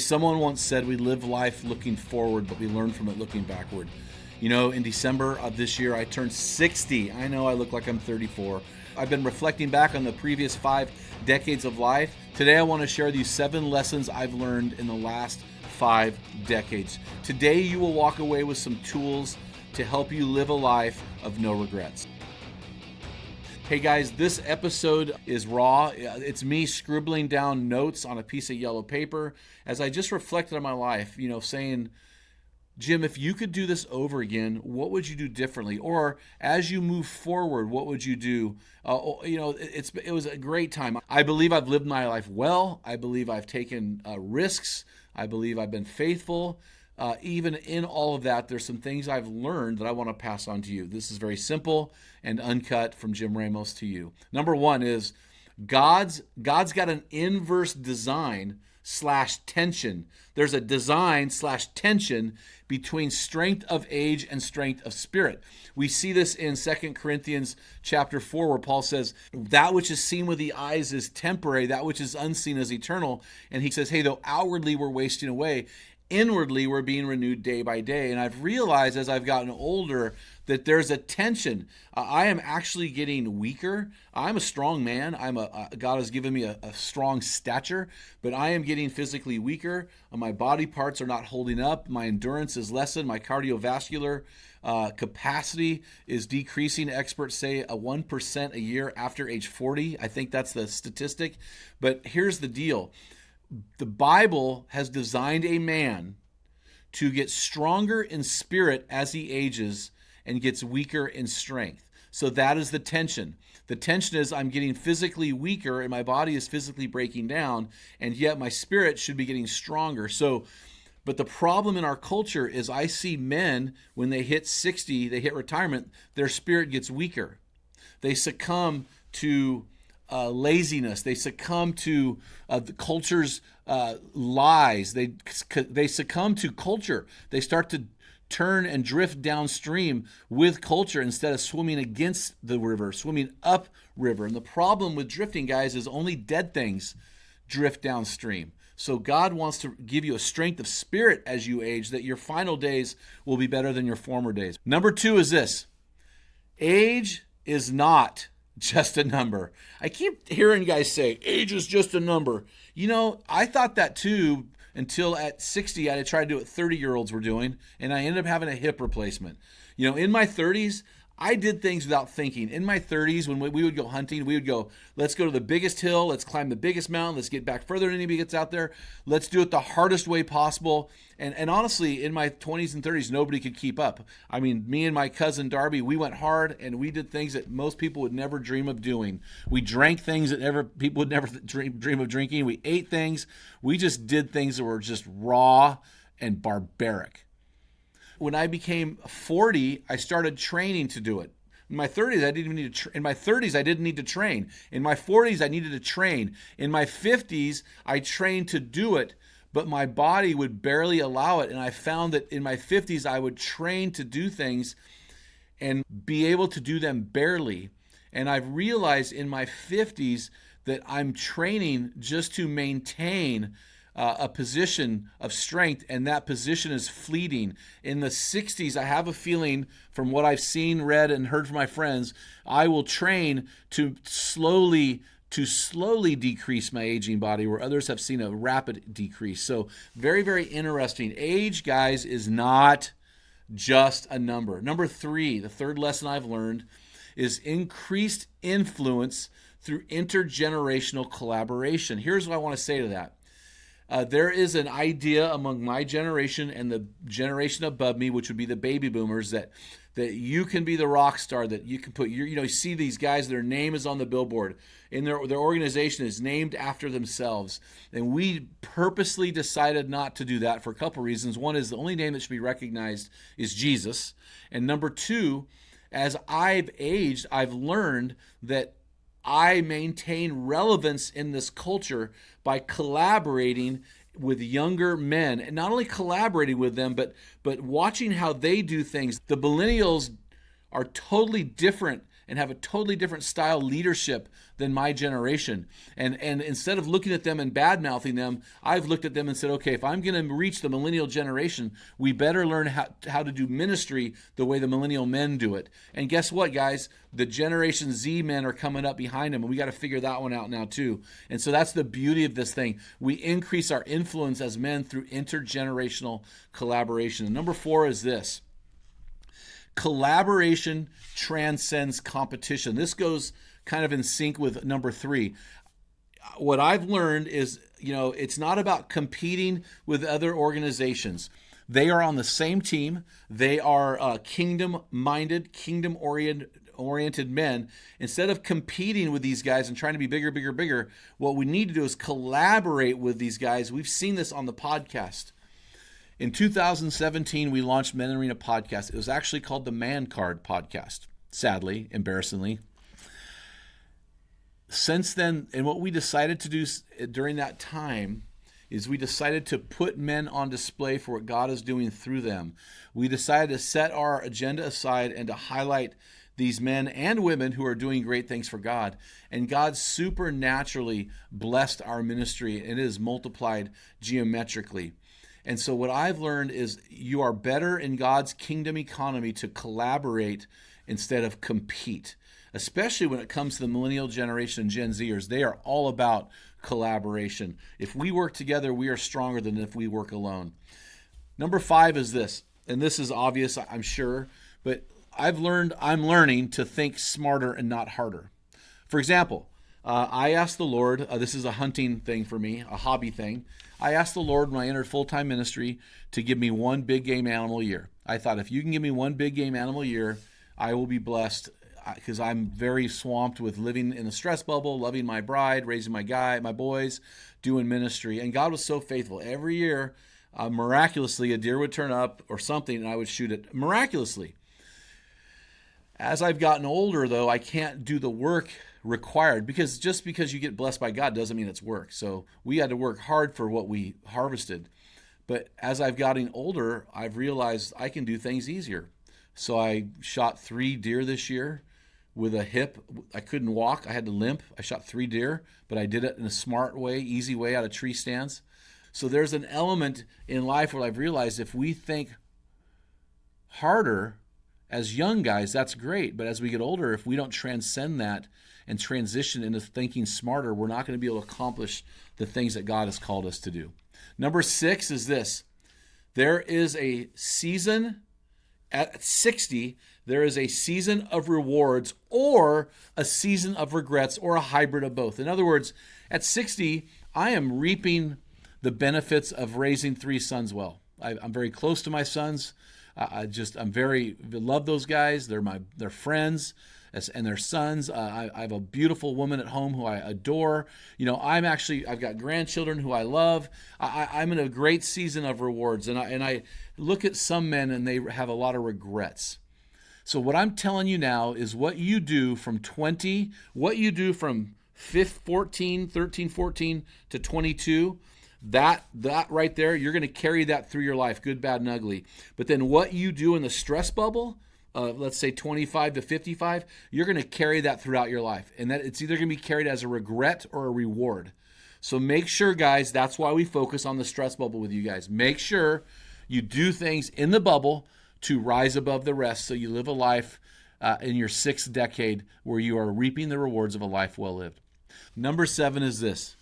someone once said we live life looking forward, but we learn from it looking backward. You know, in December of this year, I turned 60. I know I look like I'm 34. I've been reflecting back on the previous 5 decades of life. Today, I want to share with you 7 lessons I've learned in the last 5 decades. Today, you will walk away with some tools to help you live a life of no regrets. Hey guys, this episode is raw. It's me scribbling down notes on a piece of yellow paper as I just reflected on my life, saying, Jim, if you could do this over again, what would you do differently? Or as you move forward, what would you do? It was a great time. I believe I've lived my life well. I believe I've taken risks. I believe I've been faithful. Even in all of that, there's some things I've learned that I want to pass on to you. This is very simple and uncut from Jim Ramos to you. Number 1 is God's got an inverse design / tension. There's a design / tension between strength of age and strength of spirit. We see this in 2 Corinthians chapter 4, where Paul says, that which is seen with the eyes is temporary, that which is unseen is eternal. And he says, hey, though outwardly we're wasting away, inwardly we're being renewed day by day. And I've realized as I've gotten older that there's a tension. I am actually getting weaker. I'm a strong man. God has given me a strong stature, but I am getting physically weaker. My body parts are not holding up. My endurance is lessened. My cardiovascular capacity is decreasing. Experts say 1% a year after age 40. I think that's the statistic. But here's the deal. The Bible has designed a man to get stronger in spirit as he ages and gets weaker in strength. So that is the tension. The tension is I'm getting physically weaker and my body is physically breaking down, and yet my spirit should be getting stronger. But the problem in our culture is I see men, when they hit 60, they hit retirement, their spirit gets weaker. They succumb to laziness. They succumb to the culture's lies. They succumb to culture. They start to turn and drift downstream with culture instead of swimming against the river, swimming up river. And the problem with drifting, guys, is only dead things drift downstream. So God wants to give you a strength of spirit as you age, that your final days will be better than your former days. Number 2 is this: age is not just a number. I keep hearing guys say, age is just a number. I thought that too until at 60, I tried to do what 30-year-olds were doing, and I ended up having a hip replacement. In my 30s, I did things without thinking. In my 30s, when we would go hunting, we would go, let's go to the biggest hill, let's climb the biggest mountain, let's get back further than anybody gets out there, let's do it the hardest way possible. And honestly, in my 20s and 30s, nobody could keep up. I mean, me and my cousin Darby, we went hard, and we did things that most people would never dream of doing. We drank things that people would never dream of drinking. We ate things. We just did things that were just raw and barbaric. When I became 40, I started training to do it. In my 30s, I didn't even need to. In my 30s, I didn't need to train. In my 40s, I needed to train. In my 50s, I trained to do it, but my body would barely allow it. And I found that in my 50s, I would train to do things and be able to do them barely. And I've realized in my 50s that I'm training just to maintain a position of strength, and that position is fleeting. In the 60s, I have a feeling from what I've seen, read, and heard from my friends, I will train to slowly decrease my aging body, where others have seen a rapid decrease. So very, very interesting. Age, guys, is not just a number. Number 3, the third lesson I've learned, is increased influence through intergenerational collaboration. Here's what I want to say to that. There is an idea among my generation and the generation above me, which would be the baby boomers, that you can be the rock star, that you can put you see these guys, their name is on the billboard, and their organization is named after themselves. And we purposely decided not to do that for a couple reasons. One is the only name that should be recognized is Jesus. And number 2, as I've aged, I've learned that I maintain relevance in this culture by collaborating with younger men, and not only collaborating with them, but watching how they do things. The millennials are totally different and have a totally different style leadership than my generation. And instead of looking at them and bad-mouthing them, I've looked at them and said, okay, if I'm going to reach the millennial generation, we better learn how to do ministry the way the millennial men do it. And guess what, guys? The Generation Z men are coming up behind them, and we got to figure that one out now too. And so that's the beauty of this thing. We increase our influence as men through intergenerational collaboration. And number 4 is this. Collaboration transcends competition. This goes kind of in sync with number 3. What I've learned is, it's not about competing with other organizations. They are on the same team. They are kingdom-minded, kingdom-oriented men. Instead of competing with these guys and trying to be bigger, bigger, bigger, what we need to do is collaborate with these guys. We've seen this on the podcast. In 2017, we launched Men Arena Podcast. It was actually called the Man Card Podcast, sadly, embarrassingly. Since then, and what we decided to do during that time is we decided to put men on display for what God is doing through them. We decided to set our agenda aside and to highlight these men and women who are doing great things for God. And God supernaturally blessed our ministry, and it is multiplied geometrically. And so what I've learned is you are better in God's kingdom economy to collaborate instead of compete, especially when it comes to the millennial generation and Gen Zers. They are all about collaboration. If we work together, we are stronger than if we work alone. Number 5 is this, and this is obvious, I'm sure, but I'm learning to think smarter and not harder. For example, I asked the Lord, this is a hunting thing for me, a hobby thing. I asked the Lord when I entered full-time ministry to give me one big game animal a year. I thought, if you can give me one big game animal a year, I will be blessed, because I'm very swamped with living in the stress bubble, loving my bride, raising my boys, doing ministry. And God was so faithful. Every year, miraculously, a deer would turn up or something, and I would shoot it miraculously. As I've gotten older, though, I can't do the work required, because just because you get blessed by God doesn't mean it's work. So we had to work hard for what we harvested. But as I've gotten older, I've realized I can do things easier. So I shot 3 deer this year with a hip. I couldn't walk. I had to limp. I shot 3 deer, but I did it in a smart way, easy way, out of tree stands. So there's an element in life where I've realized if we think harder as young guys, that's great. But as we get older, if we don't transcend that and transition into thinking smarter, we're not going to be able to accomplish the things that God has called us to do. Number 6 is this. There is a season at 60, there is a season of rewards or a season of regrets or a hybrid of both. In other words, at 60, I am reaping the benefits of raising 3 sons well. I'm very close to my sons. I love those guys. They're friends and their sons. I have a beautiful woman at home who I adore. I've got grandchildren who I love. I'm in a great season of rewards. And I look at some men and they have a lot of regrets. So what I'm telling you now is what you do from 20, what you do from 13, 14 to 22, that right there, you're going to carry that through your life, good, bad, and ugly. But then what you do in the stress bubble, let's say 25 to 55, you're going to carry that throughout your life. And that it's either going to be carried as a regret or a reward. So make sure, guys, that's why we focus on the stress bubble with you guys. Make sure you do things in the bubble to rise above the rest, so you live a life in your 6th decade where you are reaping the rewards of a life well lived. Number 7 is this.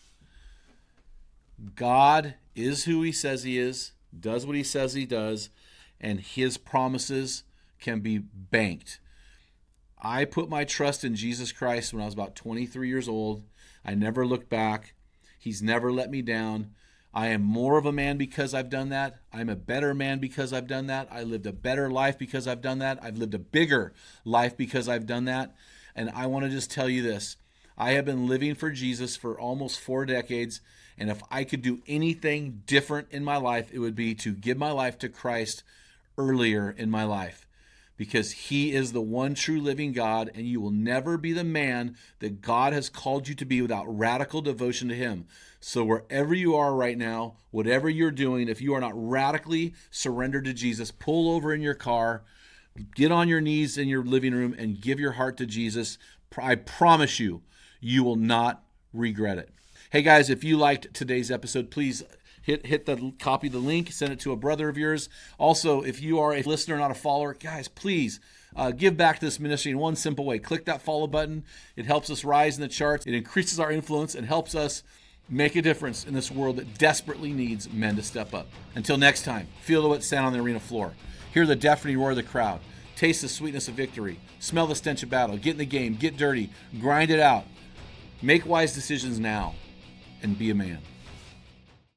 God is who he says he is, does what he says he does, and his promises can be banked. I put my trust in Jesus Christ when I was about 23 years old. I never looked back. He's never let me down. I am more of a man because I've done that. I'm a better man because I've done that. I lived a better life because I've done that. I've lived a bigger life because I've done that. And I want to just tell you this. I have been living for Jesus for almost 4 decades. And if I could do anything different in my life, it would be to give my life to Christ earlier in my life, because he is the one true living God, and you will never be the man that God has called you to be without radical devotion to him. So wherever you are right now, whatever you're doing, if you are not radically surrendered to Jesus, pull over in your car, Get on your knees in your living room and give your heart to Jesus. I promise you, you will not regret it. Hey guys, if you liked today's episode, please hit the copy the link, send it to a brother of yours. Also, if you are a listener, not a follower, guys, please give back to this ministry in one simple way. Click that follow button. It helps us rise in the charts. It increases our influence and helps us make a difference in this world that desperately needs men to step up. Until next time, feel the wet sound on the arena floor. Hear the deafening roar of the crowd. Taste the sweetness of victory. Smell the stench of battle. Get in the game. Get dirty. Grind it out. Make wise decisions now. And be a man.